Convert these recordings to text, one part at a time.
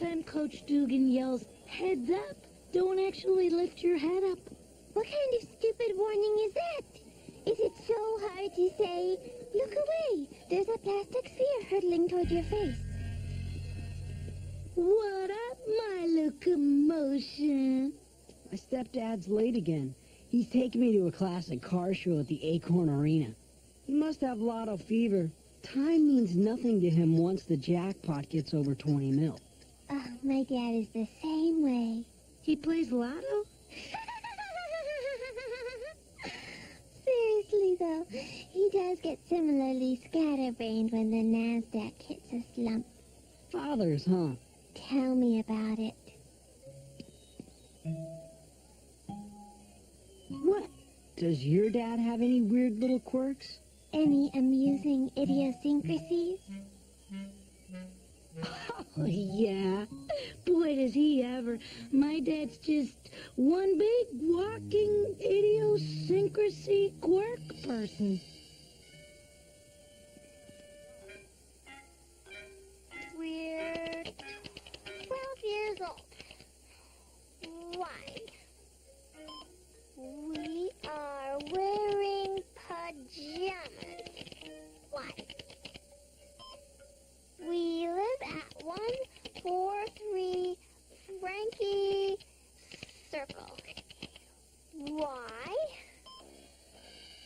time Coach Dugan yells, "Heads up," don't actually lift your head up. What kind of stupid warning is that? Is it so hard to say, "Look away, there's a plastic sphere hurtling toward your face"? What up, my locomotion? My stepdad's late again. He's taking me to a classic car show at the Acorn Arena. He must have lotto fever. Time means nothing to him once the jackpot gets over 20 mil. Oh, my dad is the same way. He plays lotto? Seriously, though, he does get similarly scatterbrained when the NASDAQ hits a slump. Fathers, huh? Tell me about it. What? Does your dad have any weird little quirks? Any amusing idiosyncrasies? Oh, yeah. Boy, does he ever. My dad's just one big walking idiosyncrasy quirk person. We're 12 years old. Why? We are wearing pajamas. Why? We live at 143 Frankie Circle. Why?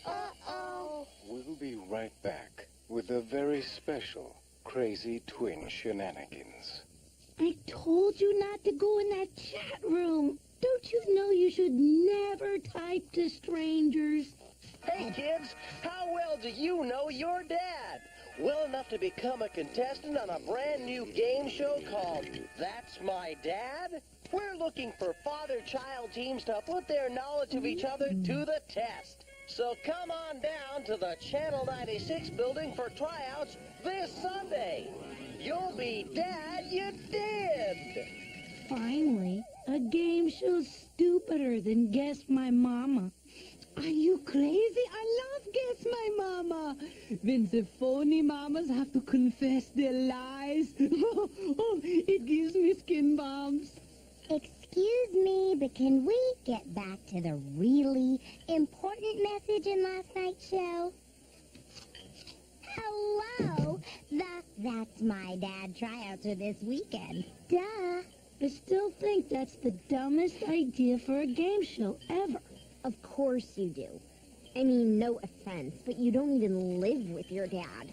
Uh-oh. We'll be right back with a very special Crazy Twin Shenanigans. I told you not to go in that chat room. Don't you know you should never type to strangers? Hey, kids, how well do you know your dad? Well enough to become a contestant on a brand new game show called That's My Dad? We're looking for father-child teams to put their knowledge of each other to the test. So come on down to the Channel 96 building for tryouts this Sunday. You'll be Dad, you did! Finally, a game show stupider than Guess My Mama. Are you crazy? I love Guess My Mama. When the phony mamas have to confess their lies. Oh, it gives me skin bumps. Excuse me, but can we get back to the really important message in last night's show? Hello! That's My Dad tryouts are this weekend. Duh! I still think that's the dumbest idea for a game show ever. Of course you do. I mean, no offense, but you don't even live with your dad.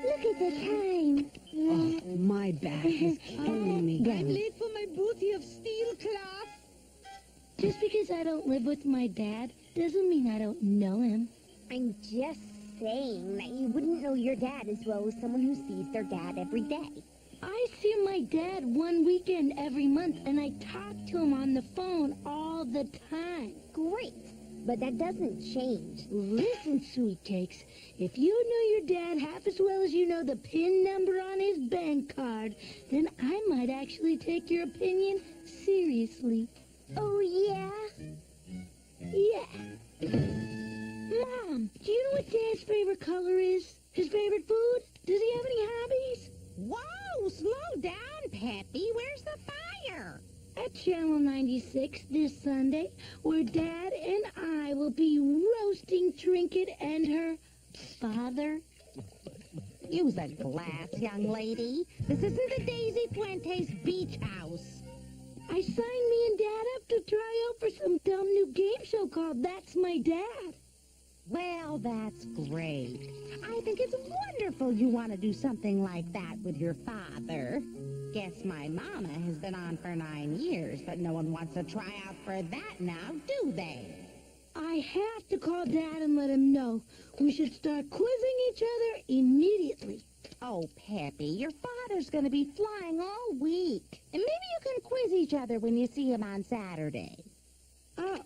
Look at the time. Oh, my back is killing me. I'm late for my booty of steel class. Just because I don't live with my dad doesn't mean I don't know him. I'm just saying that you wouldn't know your dad as well as someone who sees their dad every day. I see my dad one weekend every month, and I talk to him on the phone all the time. Great, but that doesn't change. Listen, sweet cakes, if you know your dad half as well as you know the PIN number on his bank card, then I might actually take your opinion seriously. Oh, yeah? Yeah. Mom, do you know what Dad's favorite color is? His favorite food? Does he have any hobbies? Whoa, slow down, Peppy. Where's the fire? At Channel 96 this Sunday, where Dad and I will be roasting Trinket and her father. Use a glass, young lady. This isn't the Daisy Fuentes beach house. I signed me and Dad up to try out for some dumb new game show called That's My Dad. Well, that's great. I think it's wonderful you want to do something like that with your father. Guess My Mama has been on for 9 years, but no one wants to try out for that now, do they? I have to call Dad and let him know. We should start quizzing each other immediately. Oh, Peppy, your father's going to be flying all week. And maybe you can quiz each other when you see him on Saturday. Oh,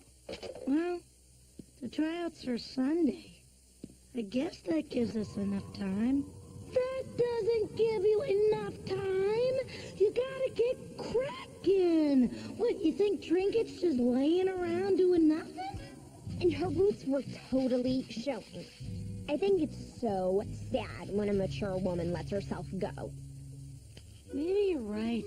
well, the tryouts are Sunday. I guess that gives us enough time. That doesn't give you enough time. You gotta get cracking. What, you think Trinket's just laying around doing nothing? And her roots were totally showing. I think it's so sad when a mature woman lets herself go. Maybe you're right.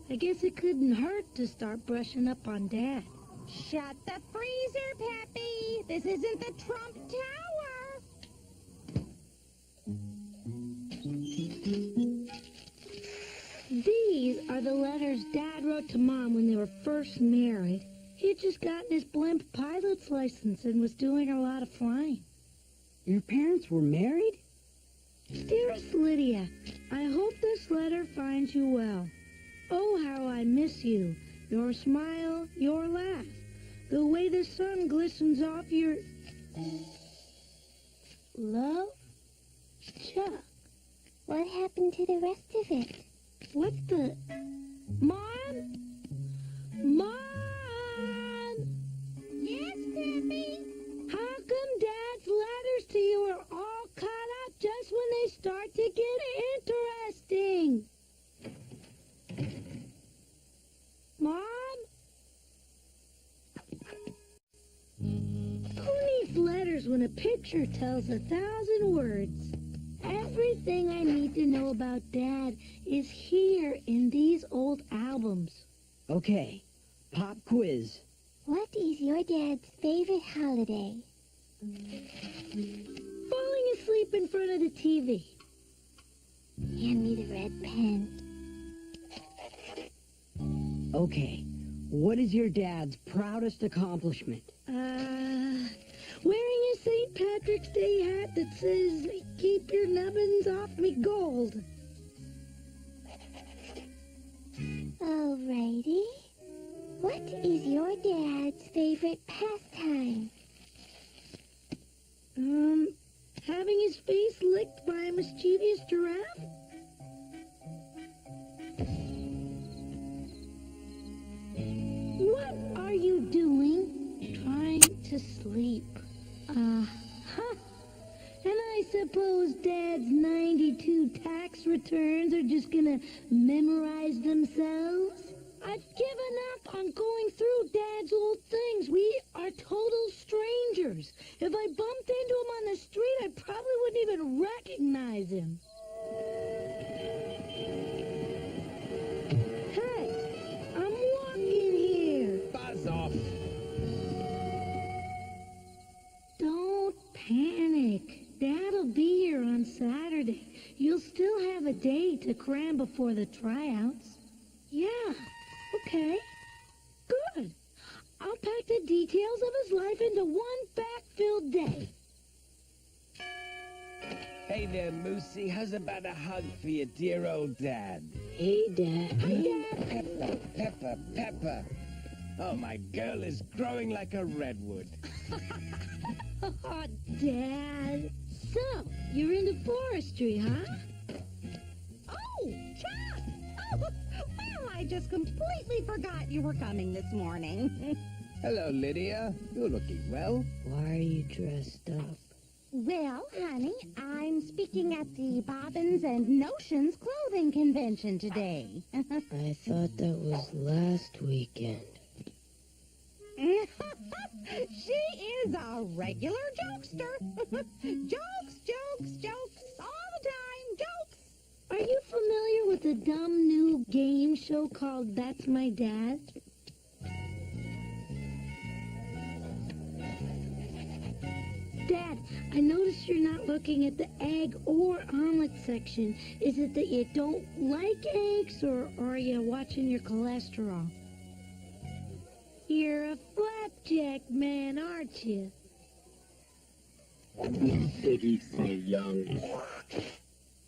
I guess it couldn't hurt to start brushing up on Dad. Shut the freezer, Peppy. This isn't the Trump Tower. These are the letters Dad wrote to Mom when they were first married. He had just gotten his blimp pilot's license and was doing a lot of flying. Your parents were married? Dearest Lydia, I hope this letter finds you well. Oh, how I miss you. Your smile, your laugh, the way the sun glistens off your... Love? Chuck. What happened to the rest of it? What the... Mom? Mom! Yes, Peppy? How come Dad's letters to you are all cut up just when they start to get interesting? Mom? Who needs letters when a picture tells 1,000 words? Everything I need to know about Dad is here in these old albums. Okay, pop quiz. What is your dad's favorite holiday? Falling asleep in front of the TV. Hand me the red pen. Okay, what is your dad's proudest accomplishment? Wearing a St. Patrick's Day hat that says, "Keep your nubbins off me gold." Alrighty. What is your dad's favorite pastime? Having his face licked by a mischievous giraffe? What are you doing? Trying to sleep. And I suppose Dad's 92 tax returns are just gonna memorize themselves? I've given up on going through Dad's old things. We are total strangers. If I bumped into him on the street, I probably wouldn't even recognize him. Hey, I'm walking here. Buzz off. Don't panic. Dad'll be here on Saturday. You'll still have a day to cram before the tryouts. Yeah, okay. Good. I'll pack the details of his life into one fact-filled day. Hey there, Moosey. How's about a hug for your dear old dad? Hey, Dad. Hi, Dad. Pepper, Pepper, Pepper. Oh, my girl is growing like a redwood. Oh, Dad. So, you're into forestry, huh? Oh, Chuck! Oh, well, I just completely forgot you were coming this morning. Hello, Lydia. You're looking well. Why are you dressed up? Well, honey, I'm speaking at the Bobbins and Notions clothing convention today. I thought that was last weekend. She is a regular jokester. Jokes, jokes, jokes, all the time, jokes. Are you familiar with the dumb new game show called That's My Dad? Dad, I noticed you're not looking at the egg or omelet section. Is it that you don't like eggs, or are you watching your cholesterol? You're a flapjack man, aren't you? Baby so young.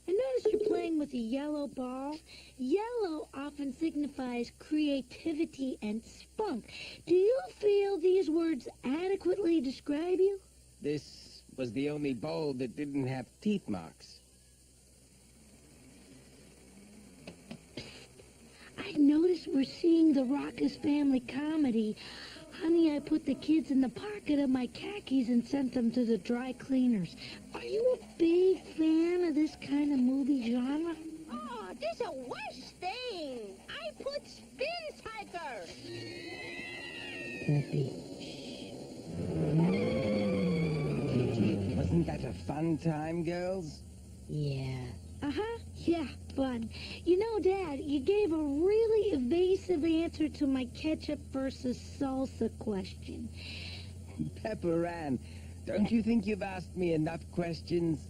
I noticed you're playing with a yellow ball. Yellow often signifies creativity and spunk. Do you feel these words adequately describe you? This was the only bowl that didn't have teeth marks. I noticed we're seeing the Raucous Family comedy. Honey, I put the kids in the pocket of my khakis and sent them to the dry cleaners. Are you a big fan of this kind of movie genre? Oh, this a worst thing. I put spin cycle. Peppy. Wasn't that a fun time, girls? Yeah. Uh-huh. Yeah, fun. You know, Dad, you gave a really evasive answer to my ketchup versus salsa question. Pepper Ann, don't you think you've asked me enough questions?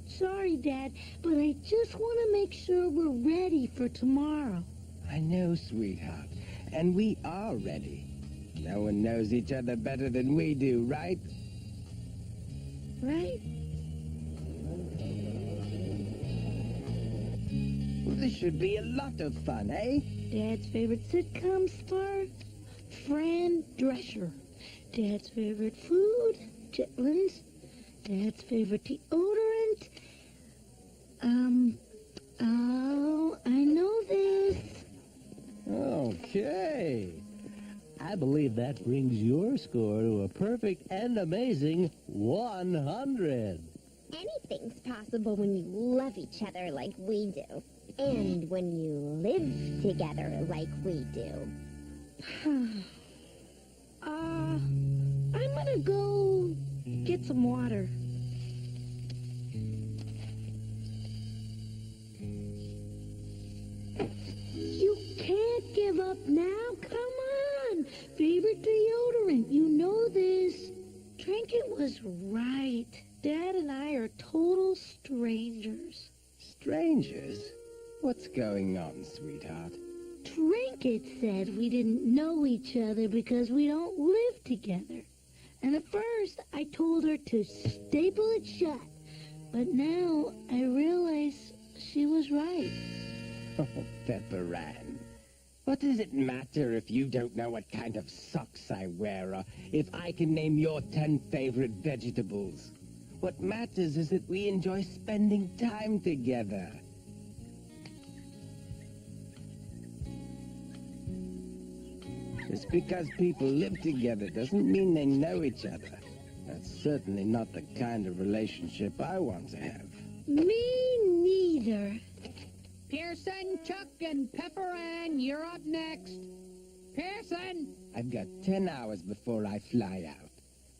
Sorry, Dad, but I just want to make sure we're ready for tomorrow. I know, sweetheart. And we are ready. No one knows each other better than we do, right? Right? Well, this should be a lot of fun, eh? Dad's favorite sitcom star, Fran Drescher. Dad's favorite food, chitlins. Dad's favorite deodorant. Oh, I know this. Okay. I believe that brings your score to a perfect and amazing 100. Anything's possible when you love each other like we do. And when you live together like we do. I'm gonna go get some water. You can't give up now. Come on. Favorite deodorant. You know this. Trinket was right. Dad and I are total strangers. Strangers? What's going on, sweetheart? Trinket said we didn't know each other because we don't live together. And at first, I told her to staple it shut. But now, I realize she was right. Oh, Pepper Ann. What does it matter if you don't know what kind of socks I wear, or if I can name your 10 favorite vegetables? What matters is that we enjoy spending time together. Just because people live together doesn't mean they know each other. That's certainly not the kind of relationship I want to have. Me neither. Pearson, Chuck, and Pepper Ann, you're up next. Pearson! I've got 10 hours before I fly out.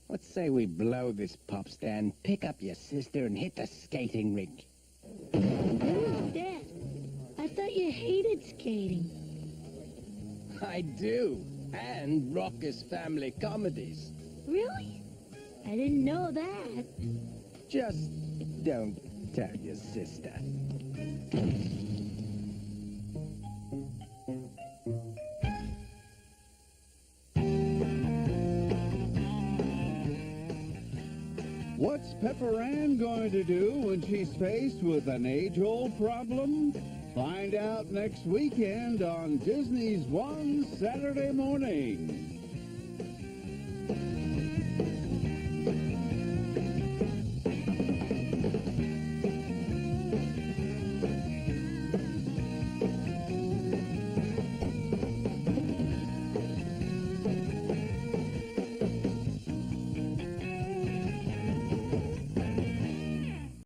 Let's say we blow this pop stand, pick up your sister, and hit the skating rink. Dad, I thought you hated skating. I do. And raucous family comedies. Really? I didn't know that. Just don't tell your sister. What's Pepper Ann going to do when she's faced with an age-old problem? Find out next weekend on Disney's One Saturday Morning.